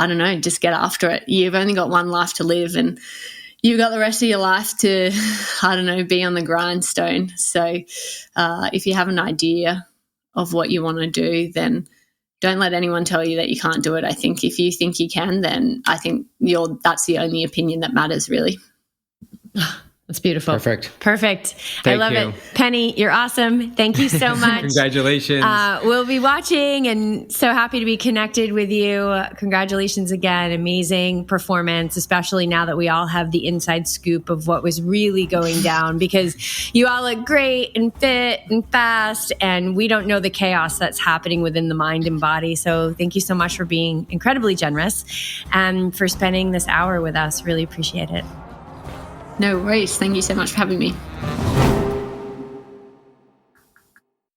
don't know, just get after it. You've only got one life to live and you've got the rest of your life to, be on the grindstone. So if you have an idea of what you want to do, then don't let anyone tell you that you can't do it. I think if you think you can, then I think that's the only opinion that matters, really. That's beautiful. Perfect. I love it. Penny, you're awesome. Thank you so much. Congratulations. We'll be watching and so happy to be connected with you. Congratulations again. Amazing performance, especially now that we all have the inside scoop of what was really going down, because you all look great and fit and fast, and we don't know the chaos that's happening within the mind and body. So thank you so much for being incredibly generous and for spending this hour with us. Really appreciate it. No worries. Thank you so much for having me.